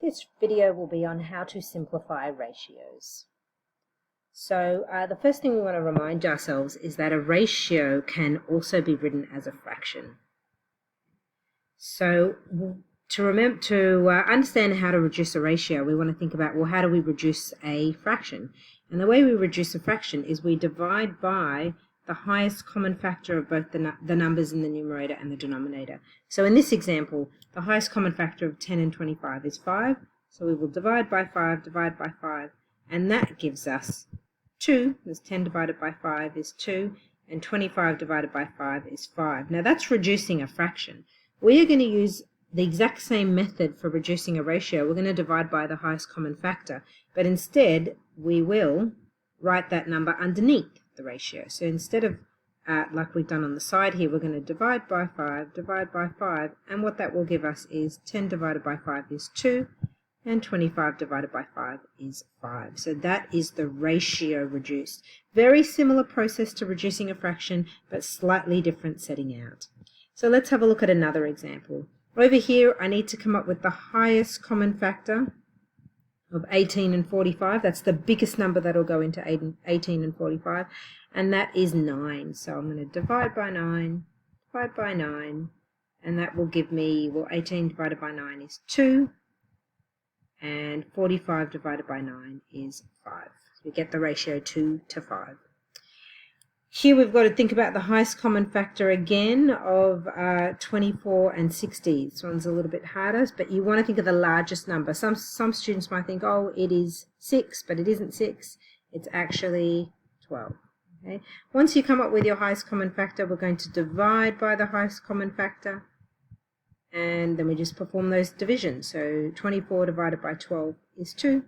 This video will be on how to simplify ratios. So the first thing we want to remind ourselves is that a ratio can also be written as a fraction. So to understand how to reduce a ratio, we want to think about, well, how do we reduce a fraction? And the way we reduce a fraction is we divide by the highest common factor of both the numbers in the numerator and the denominator. So in this example, the highest common factor of 10 and 25 is 5. So we will divide by 5, and that gives us 2. Because 10 divided by 5 is 2, and 25 divided by 5 is 5. Now that's reducing a fraction. We are going to use the exact same method for reducing a ratio. We're going to divide by the highest common factor, but instead we will write that number underneath the ratio. So instead of like we've done on the side here, we're going to divide by 5, and what that will give us is 10 divided by 5 is 2, and 25 divided by 5 is 5. So that is the ratio reduced. Very similar process to reducing a fraction, but slightly different setting out. So let's have a look at another example. Over here, I need to come up with the highest common factor of 18 and 45. That's the biggest number that will go into 18 and 45, and that is 9. So I'm going to divide by 9, and that will give me, well, 18 divided by 9 is 2, and 45 divided by 9 is 5. So we get the ratio 2 to 5. Here we've got to think about the highest common factor again of 24 and 60. This one's a little bit harder, but you want to think of the largest number. Some students might think, oh, it is 6, but it isn't 6. It's actually 12. Okay? Once you come up with your highest common factor, we're going to divide by the highest common factor, and then we just perform those divisions. So 24 divided by 12 is 2,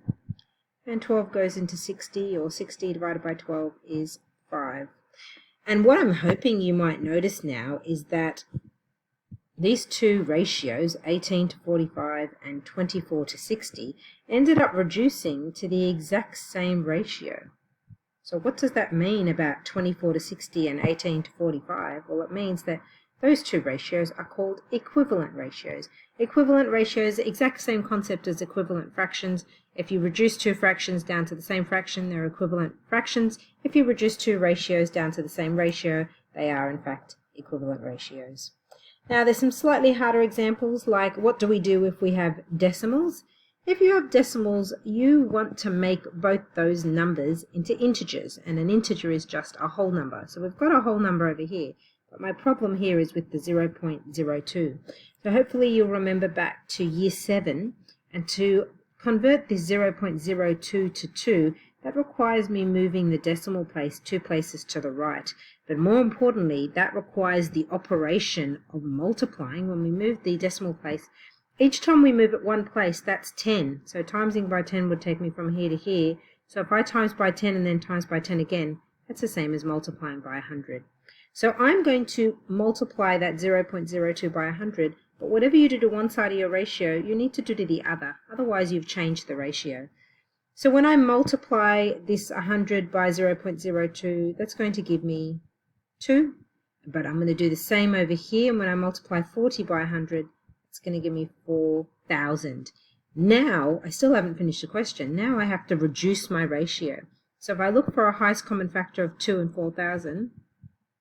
and 12 goes into 60, or 60 divided by 12 is 5. And what I'm hoping you might notice now is that these two ratios, 18 to 45 and 24 to 60, ended up reducing to the exact same ratio. So what does that mean about 24 to 60 and 18 to 45? Well, it means that those two ratios are called equivalent ratios. Equivalent ratios, exact same concept as equivalent fractions. If you reduce two fractions down to the same fraction, they're equivalent fractions. If you reduce two ratios down to the same ratio, they are in fact equivalent ratios. Now there's some slightly harder examples, like what do we do if we have decimals? If you have decimals, you want to make both those numbers into integers, and an integer is just a whole number. So we've got a whole number over here. But my problem here is with the 0.02. So hopefully you'll remember back to year 7, and to convert this 0.02 to 2, that requires me moving the decimal place 2 places to the right. But more importantly, that requires the operation of multiplying. When we move the decimal place, each time we move it 1 place, that's 10. So timesing by 10 would take me from here to here. So if I times by 10 and then times by 10 again, that's the same as multiplying by 100. So I'm going to multiply that 0.02 by 100, but whatever you do to one side of your ratio, you need to do to the other. Otherwise, you've changed the ratio. So when I multiply this 100 by 0.02, that's going to give me 2. But I'm going to do the same over here. And when I multiply 40 by 100, it's going to give me 4,000. Now, I still haven't finished the question. Now I have to reduce my ratio. So if I look for a highest common factor of 2 and 4,000,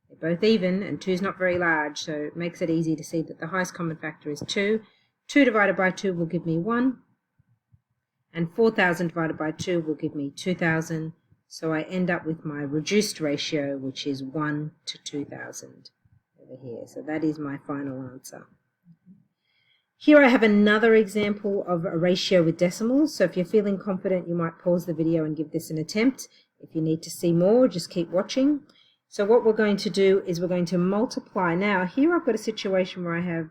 they're both even, and 2 is not very large, so it makes it easy to see that the highest common factor is 2. 2 divided by 2 will give me 1, and 4,000 divided by 2 will give me 2,000. So I end up with my reduced ratio, which is 1 to 2,000 over here. So that is my final answer. Here I have another example of a ratio with decimals. So if you're feeling confident, you might pause the video and give this an attempt. If you need to see more, just keep watching. So what we're going to do is we're going to multiply. Now here I've got a situation where I have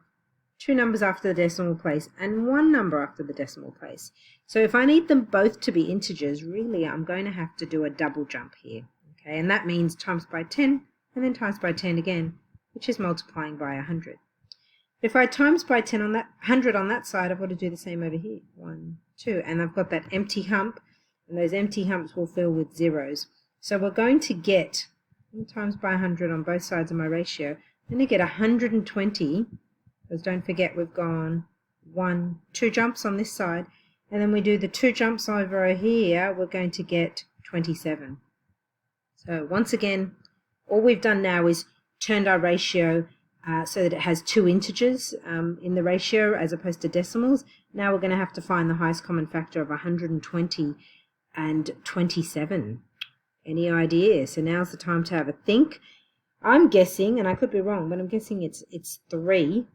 2 numbers after the decimal place and 1 number after the decimal place. So if I need them both to be integers, really I'm going to have to do a double jump here. Okay, and that means times by 10 and then times by 10 again, which is multiplying by 100. If I times by 10 on that 100 on that side, I've got to do the same over here. 1, 2, and I've got that empty hump, and those empty humps will fill with zeros. So we're going to get times by 100 on both sides of my ratio. I'm going to get 120, because don't forget we've gone 2 jumps on this side, and then we do the 2 jumps over here, we're going to get 27. So once again, all we've done now is turned our ratio so that it has 2 integers in the ratio as opposed to decimals. Now we're going to have to find the highest common factor of 120 and 27. Any idea? So now's the time to have a think. I'm guessing, and I could be wrong, but I'm guessing it's 3.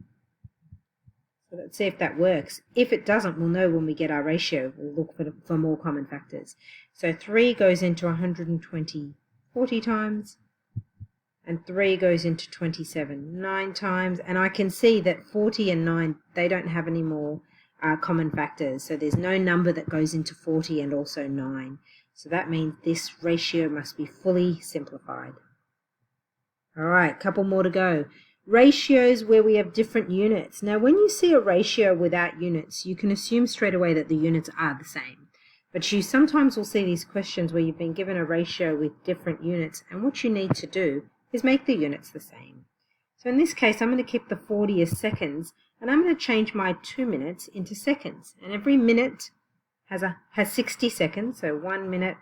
So let's see if that works. If it doesn't, we'll know when we get our ratio. We'll look for more common factors. So 3 goes into 120 40 times, and 3 goes into 27 9 times, and I can see that 40 and 9, they don't have any more common factors, so there's no number that goes into 40 and also 9. So that means this ratio must be fully simplified. All right, couple more to go. Ratios where we have different units. Now, when you see a ratio without units, you can assume straight away that the units are the same. But you sometimes will see these questions where you've been given a ratio with different units, and what you need to do is make the units the same. So in this case, I'm going to keep the 40 as seconds, and I'm going to change my 2 minutes into seconds. And every minute has 60 seconds, so 1 minute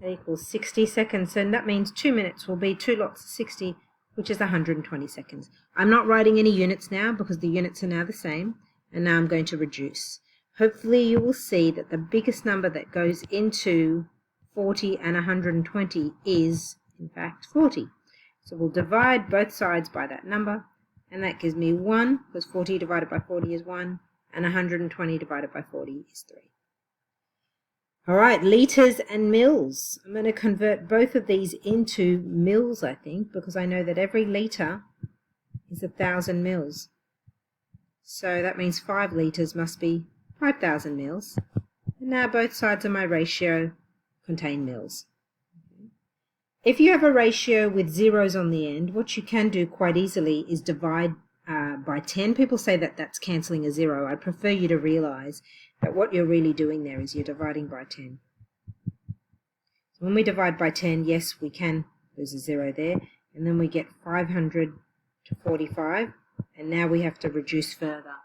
equals 60 seconds. So that means 2 minutes will be 2 lots of 60, which is 120 seconds. I'm not writing any units now because the units are now the same, and now I'm going to reduce. Hopefully you will see that the biggest number that goes into 40 and 120 is, in fact, 40. So we'll divide both sides by that number, and that gives me 1, because 40 divided by 40 is 1, and 120 divided by 40 is 3. All right, litres and mils. I'm going to convert both of these into mils, I think, because I know that every litre is 1,000 mils. So that means 5 litres must be 5,000 mils. And now both sides of my ratio contain mils. If you have a ratio with zeros on the end, what you can do quite easily is divide by 10. People say that that's cancelling a 0. I prefer you to realise that what you're really doing there is you're dividing by 10. So when we divide by 10, yes, we can lose a 0 there, and then we get 500 to 45, and now we have to reduce further.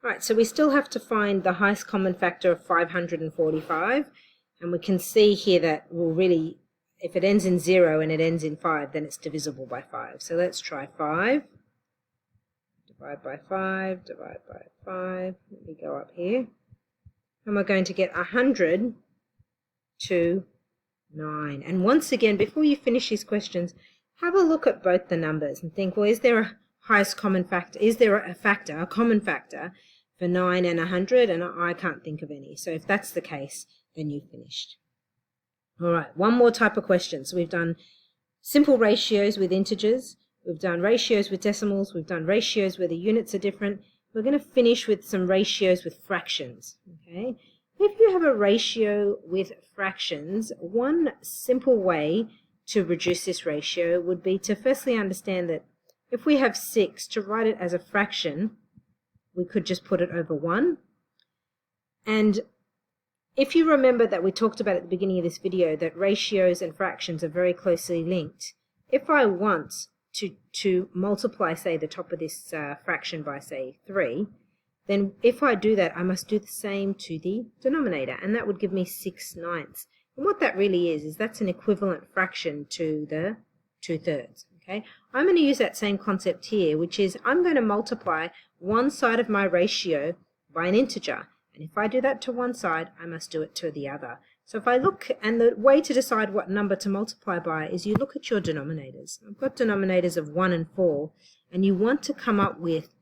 Right, so we still have to find the highest common factor of 545, and we can see here that we'll really, if it ends in 0 and it ends in 5, then it's divisible by 5. So let's try 5. Divide by 5, divide by 5. Let me go up here. And we're going to get 100 to 9. And once again, before you finish these questions, have a look at both the numbers and think, well, is there a highest common factor? Is there a common factor for 9 and 100? And I can't think of any. So if that's the case, then you've finished. All right, one more type of question. So we've done simple ratios with integers. We've done ratios with decimals. We've done ratios where the units are different. We're going to finish with some ratios with fractions. Okay. If you have a ratio with fractions, one simple way to reduce this ratio would be to firstly understand that if we have 6, to write it as a fraction, we could just put it over 1. And if you remember that we talked about at the beginning of this video that ratios and fractions are very closely linked, if I want to multiply, say, the top of this fraction by, say, 3, then if I do that, I must do the same to the denominator, and that would give me 6/9. And what that really is that's an equivalent fraction to the 2/3. Okay? I'm going to use that same concept here, which is I'm going to multiply one side of my ratio by an integer. And if I do that to one side, I must do it to the other. So if I look, and the way to decide what number to multiply by is you look at your denominators. I've got denominators of 1 and 4, and you want to come up with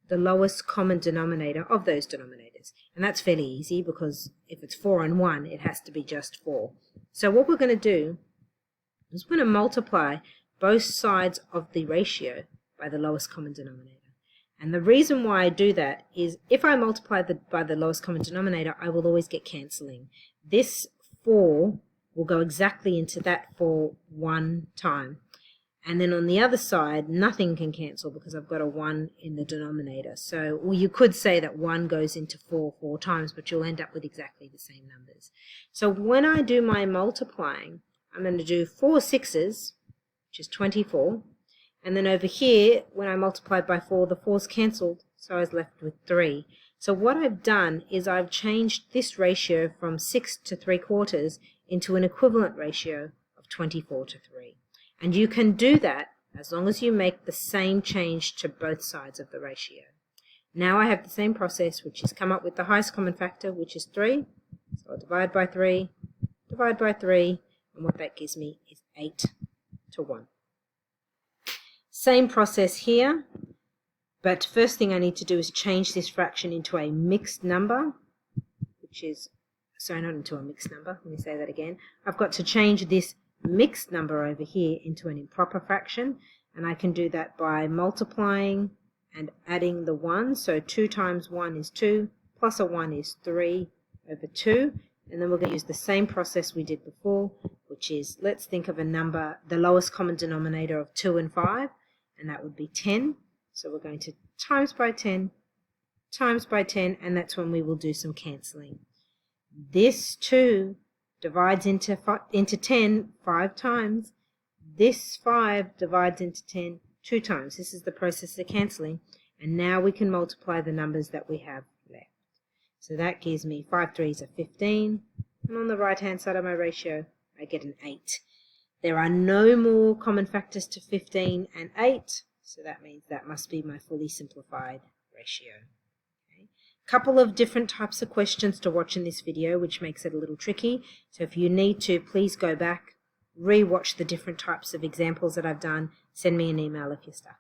the lowest common denominator of those denominators. And that's fairly easy because if it's 4 and 1, it has to be just 4. So what we're going to do is we're going to multiply both sides of the ratio by the lowest common denominator. And the reason why I do that is if I multiply by the lowest common denominator, I will always get cancelling. This 4 will go exactly into that 4 one time. And then on the other side, nothing can cancel because I've got a 1 in the denominator. So, well, you could say that 1 goes into 4 times, but you'll end up with exactly the same numbers. So when I do my multiplying, I'm going to do 4 6s, which is 24. And then over here, when I multiplied by 4, the 4's cancelled, so I was left with 3. So what I've done is I've changed this ratio from 6 to 3/4 into an equivalent ratio of 24 to 3. And you can do that as long as you make the same change to both sides of the ratio. Now I have the same process, which is come up with the highest common factor, which is 3. So I'll divide by 3, and what that gives me is 8 to 1. Same process here, but first thing I need to do is change this fraction into a mixed number, which is, sorry, not into a mixed number, let me say that again. I've got to change this mixed number over here into an improper fraction, and I can do that by multiplying and adding the 1. So 2 times 1 is 2, plus a 1 is 3 over 2. And then we're going to use the same process we did before, which is, let's think of a number, the lowest common denominator of 2 and 5, and that would be 10. So we're going to times by 10, and that's when we will do some cancelling. This 2 divides into 10 5 times. This 5 divides into 10 2 times. This is the process of cancelling. And now we can multiply the numbers that we have left. So that gives me 5 3s are 15. And on the right-hand side of my ratio, I get an 8. There are no more common factors to 15 and 8. So that means that must be my fully simplified ratio. Couple of different types of questions to watch in this video, which makes it a little tricky. So if you need to, please go back, re-watch the different types of examples that I've done, send me an email if you're stuck.